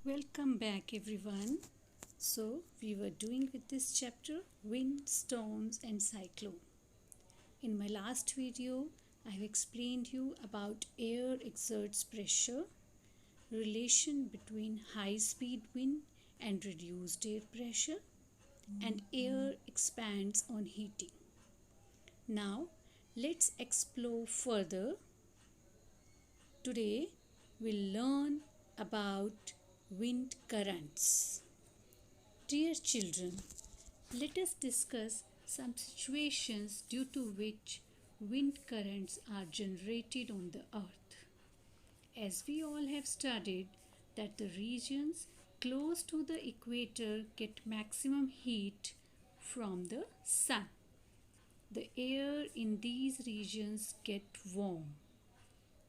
Welcome back, everyone. So, we were doing with this chapter wind, storms, and cyclone. In my last video, I have explained you about air exerts pressure, relation between high speed wind and reduced air pressure, and air expands on heating. Now, let's explore further. Today, we'll learn about wind currents. Dear children, let us discuss some situations due to which wind currents are generated on the earth. As we all have studied that the regions close to the equator get maximum heat from the sun. The air in these regions get warm.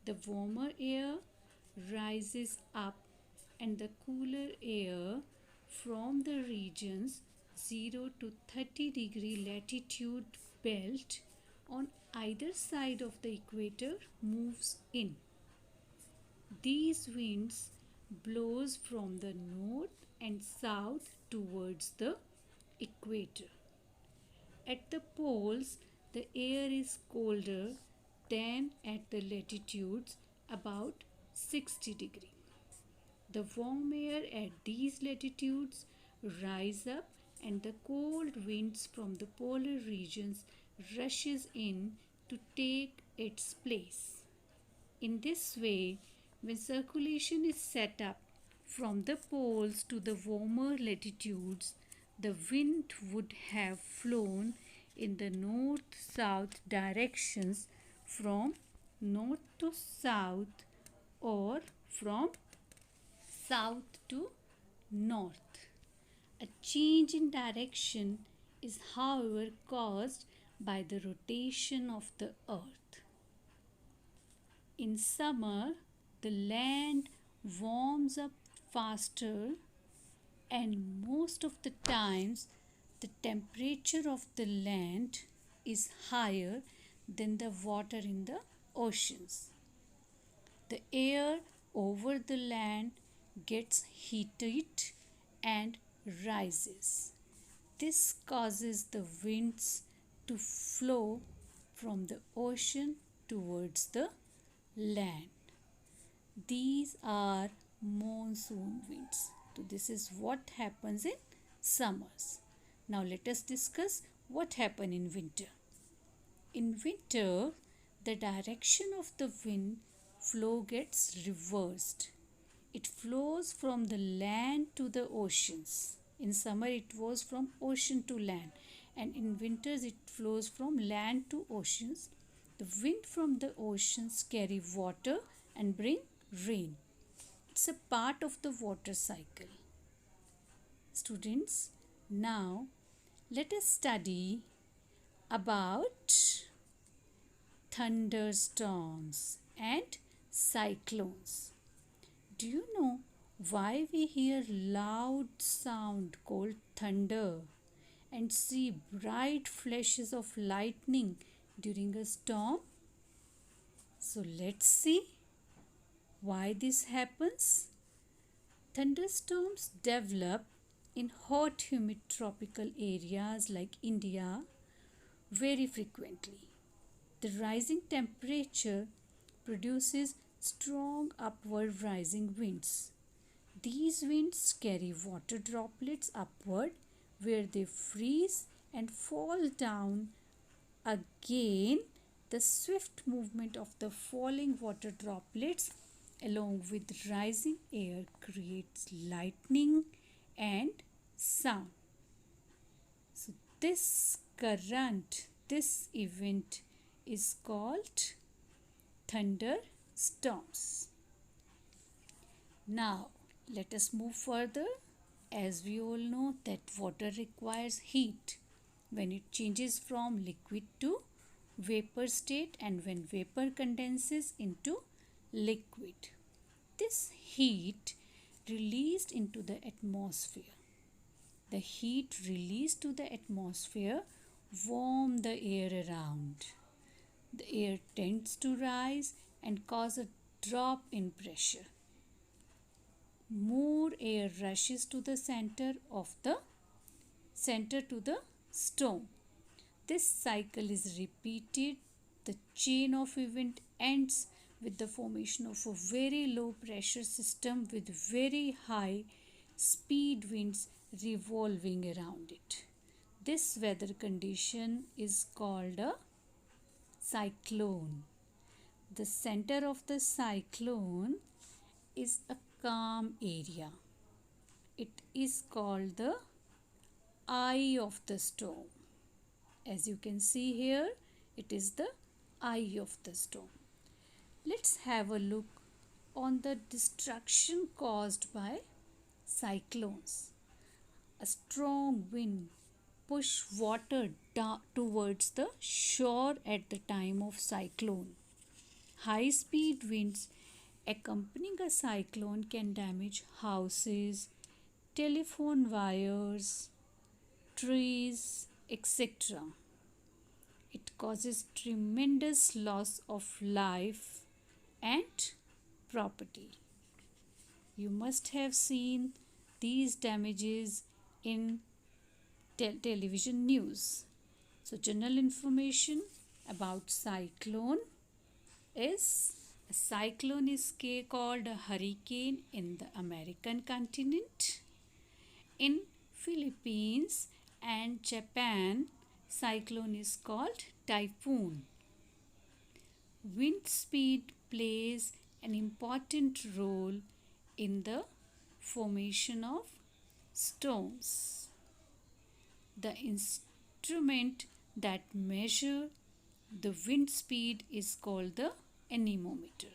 The warmer air rises up and the cooler air from the regions 0 to 30-degree latitude belt on either side of the equator moves in. These winds blows from the north and south towards the equator. At the poles, the air is colder than at the latitudes about 60 degrees. The warm air at these latitudes rise up and the cold winds from the polar regions rushes in to take its place. In this way, when circulation is set up from the poles to the warmer latitudes, the wind would have flown in the north-south directions from north to south or from south to north. A change in direction is, however, caused by the rotation of the earth. In summer, the land warms up faster, and most of the times the temperature of the land is higher than the water in the oceans. The air over the land gets heated and rises. This causes the winds to flow from the ocean towards the land. These are monsoon winds. So this is what happens in summers. Now let us discuss what happens in winter. In winter, the direction of the wind flow gets reversed. It flows from the land to the oceans. In summer it was from ocean to land, and in winters it flows from land to oceans. The wind from the oceans carry water and bring rain. It's a part of the water cycle. Students, now let us study about thunderstorms and cyclones. Do you know why we hear loud sound called thunder and see bright flashes of lightning during a storm? So let's see why this happens. Thunderstorms develop in hot humid tropical areas like India very frequently. The rising temperature produces strong upward rising winds. These winds carry water droplets upward where they freeze and fall down again. The swift movement of the falling water droplets along with rising air creates lightning and sound. So this event is called thunderstorms. Now let us move further. As we all know that water requires heat when it changes from liquid to vapor state and when vapor condenses into liquid. This heat released into the atmosphere. The heat released to the atmosphere warm the air around. The air tends to rise and cause a drop in pressure. More air rushes to the center to the storm. This cycle is repeated. The chain of event ends with the formation of a very low pressure system with very high speed winds revolving around it. This weather condition is called a cyclone. The center of the cyclone is a calm area. It is called the eye of the storm. As you can see here, it is the eye of the storm. Let's have a look on the destruction caused by cyclones. A strong wind push water towards the shore at the time of cyclone. High speed winds accompanying a cyclone can damage houses, telephone wires, trees, etc. It causes tremendous loss of life and property. You must have seen these damages in television news. So general information about cyclone is a cyclone is called a hurricane in the American continent. In Philippines and Japan, cyclone is called typhoon. Wind speed plays an important role in the formation of storms. The instrument that measures the wind speed is called the anemometer.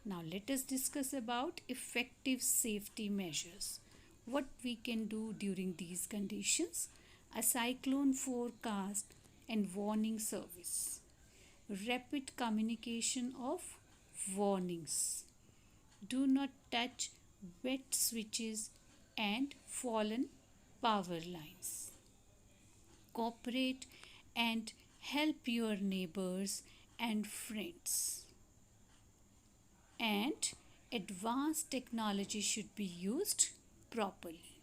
Now let us discuss about effective safety measures. What we can do during these conditions? A cyclone forecast and warning service. Rapid communication of warnings. Do not touch wet switches and fallen power lines. Cooperate and help your neighbors and friends. And advanced technology should be used properly.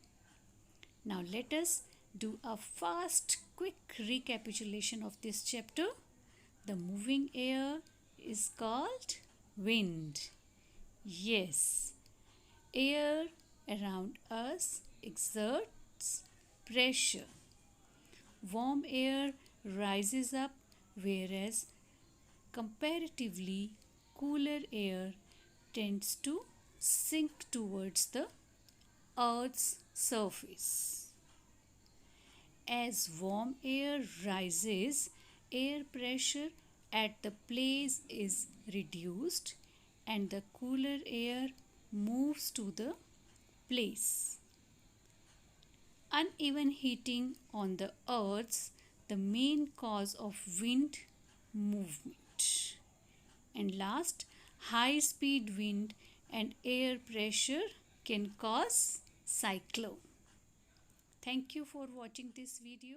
Now let us do a fast, quick recapitulation of this chapter. The moving air is called wind. Yes, air around us exerts pressure. Warm air rises up, whereas comparatively cooler air tends to sink towards the Earth's surface. As warm air rises, air pressure at the place is reduced and the cooler air moves to the place. Uneven heating on the earth, the main cause of wind movement. And last, high speed wind and air pressure can cause cyclone. Thank you for watching this video.